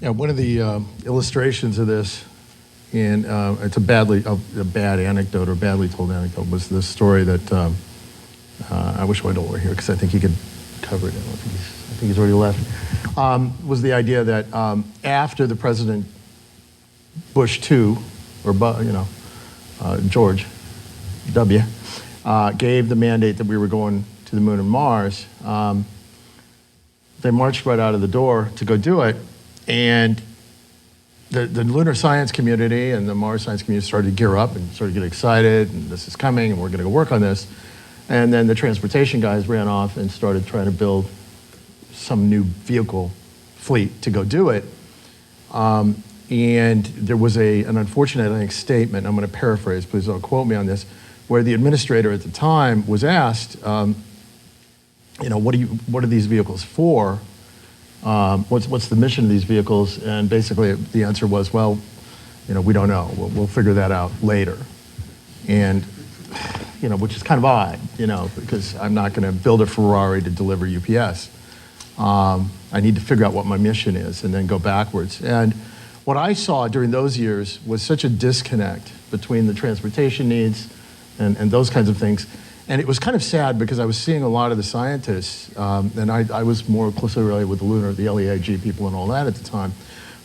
Yeah, one of the illustrations of this, and it's a bad anecdote or badly told anecdote, was the story that I wish Wendell were here because I think he could cover it. I think he's already left. Was the idea that after the President Bush II, or George W, gave the mandate that we were going to the moon and Mars, they marched right out of the door to go do it, and the lunar science community and the Mars science community started to gear up and started to get excited, and this is coming, and we're going to go work on this. And then the transportation guys ran off and started trying to build some new vehicle fleet to go do it. And there was an unfortunate, I think, statement, I'm going to paraphrase, please don't quote me on this, where the administrator at the time was asked, what are these vehicles for? What's the mission of these vehicles? And basically the answer was, well, we don't know. We'll figure that out later. And, which is kind of odd, because I'm not going to build a Ferrari to deliver UPS. I need to figure out what my mission is and then go backwards. And what I saw during those years was such a disconnect between the transportation needs and those kinds of things. And it was kind of sad because I was seeing a lot of the scientists, and I was more closely related with the LEIG people and all that at the time,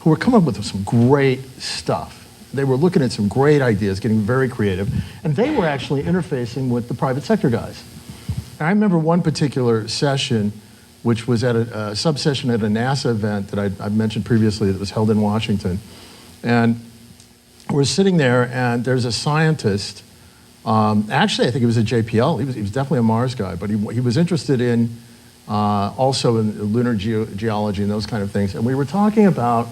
who were coming up with some great stuff. They were looking at some great ideas, getting very creative, and they were actually interfacing with the private sector guys. And I remember one particular session, which was at a sub-session at a NASA event that I mentioned previously that was held in Washington. And we're sitting there, and there's a scientist. Actually, I think he was at JPL. He was definitely a Mars guy, but he was interested in also in lunar geology and those kind of things. And we were talking about,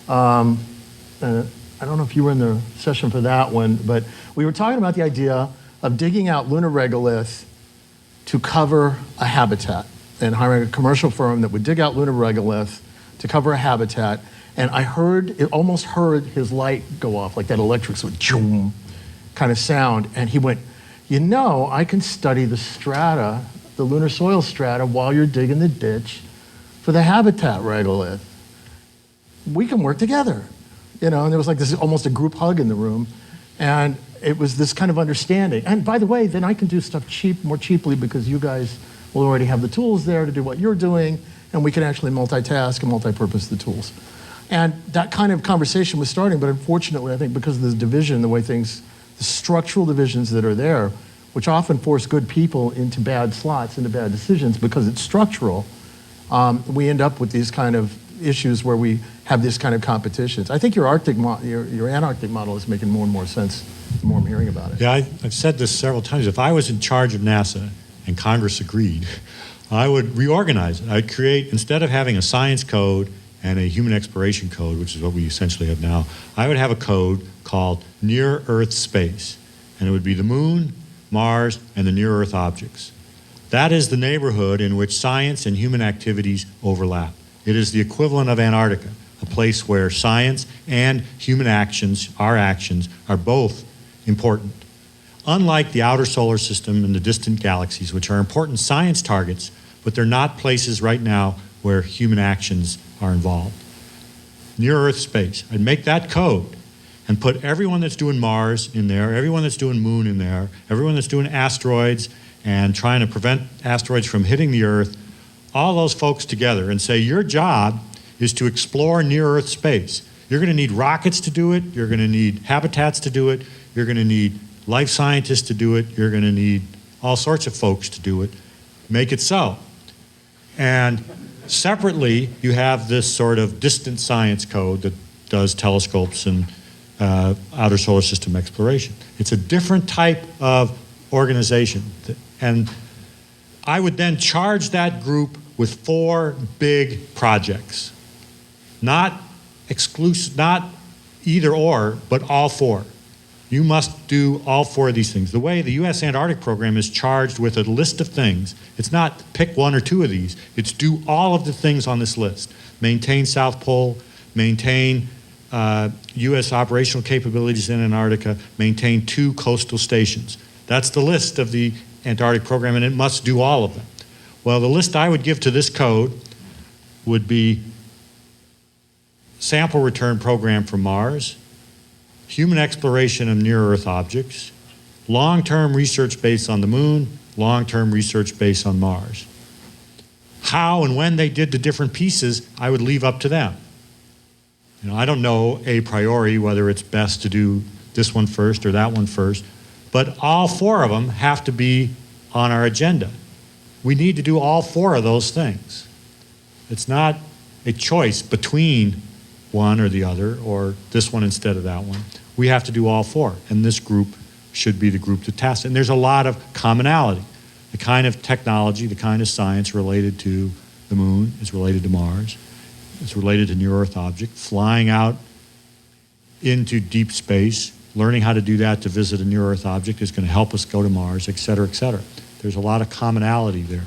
I don't know if you were in the session for that one, but we were talking about the idea of digging out lunar regolith to cover a habitat and hiring a commercial firm that would dig out lunar regolith to cover a habitat. And I almost heard his light go off, like that electric sort of zoom kind of sound. And he went, I can study the strata, the lunar soil strata, while you're digging the ditch for the habitat regolith. We can work together. And there was like this almost a group hug in the room. And it was this kind of understanding. And by the way, then I can do stuff more cheaply because you guys will already have the tools there to do what you're doing, and we can actually multitask and multi-purpose the tools. And that kind of conversation was starting, but unfortunately, I think because of this division, the structural divisions that are there, which often force good people into bad slots, into bad decisions because it's structural, we end up with these kind of issues where we have this kind of competitions. I think your Antarctic model is making more and more sense the more I'm hearing about it. Yeah, I've said this several times. If I was in charge of NASA and Congress agreed, I would reorganize it. I'd create, instead of having a science code and a human exploration code, which is what we essentially have now, I would have a code called Near Earth Space. And it would be the moon, Mars, and the near Earth objects. That is the neighborhood in which science and human activities overlap. It is the equivalent of Antarctica, a place where science and human actions, our actions, are both important. Unlike the outer solar system and the distant galaxies, which are important science targets, but they're not places right now where human actions are involved. Near Earth Space. I'd make that code and put everyone that's doing Mars in there, everyone that's doing Moon in there, everyone that's doing asteroids and trying to prevent asteroids from hitting the Earth, all those folks together and say, your job is to explore near Earth space. You're going to need rockets to do it, you're going to need habitats to do it, you're going to need life scientists to do it, you're going to need all sorts of folks to do it. Make it so. And separately, you have this sort of distant science code that does telescopes and outer solar system exploration. It's a different type of organization. And I would then charge that group with 4 big projects. Not exclusive, not either or, but all 4. You must do all 4 of these things. The way the U.S. Antarctic program is charged with a list of things, it's not pick 1 or 2 of these, it's do all of the things on this list. Maintain South Pole, maintain U.S. operational capabilities in Antarctica, maintain 2 coastal stations. That's the list of the Antarctic program, and it must do all of them. Well, the list I would give to this code would be sample return program for Mars, human exploration of near-Earth objects, long-term research base on the Moon, long-term research base on Mars. How and when they did the different pieces, I would leave up to them. You know, I don't know a priori whether it's best to do this one first or that one first, but all four of them have to be on our agenda. We need to do all four of those things. It's not a choice between one or the other, or this one instead of that one. We have to do all four, and this group should be the group to task it. And there's a lot of commonality. The kind of technology, the kind of science related to the Moon is related to Mars. It's related to near-Earth object, flying out into deep space, learning how to do that to visit a near-Earth object is going to help us go to Mars, et cetera, et cetera. There's a lot of commonality there.